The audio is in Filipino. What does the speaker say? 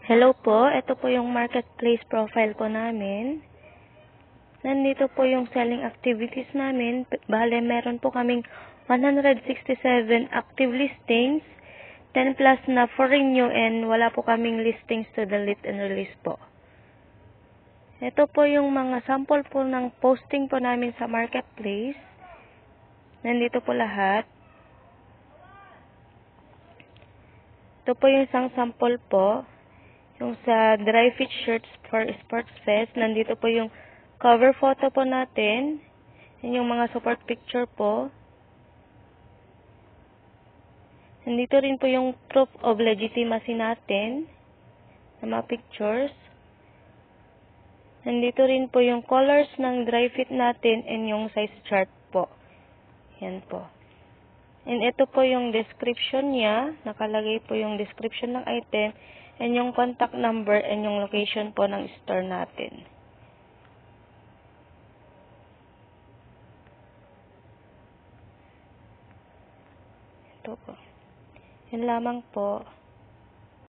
Hello po, ito po yung marketplace profile po namin. Nandito po yung selling activities namin. Bale, meron po kaming 167 active listings, 10 plus na for renew, and wala po kaming listings to delete and release po. Ito po yung mga sample po ng posting po namin sa marketplace. Nandito po lahat. Ito po yung isang sample po. Yung sa dry fit shirts for Sports Fest, nandito po yung cover photo po natin. Yan yung mga support picture po. Nandito rin po yung proof of legitimacy natin na mga pictures. Nandito rin po yung colors ng dry fit natin and yung size chart po. Yan po. And ito po yung description niya. Nakalagay po yung description ng item and yung contact number and yung location po ng store natin. Ito po. Yan lamang po.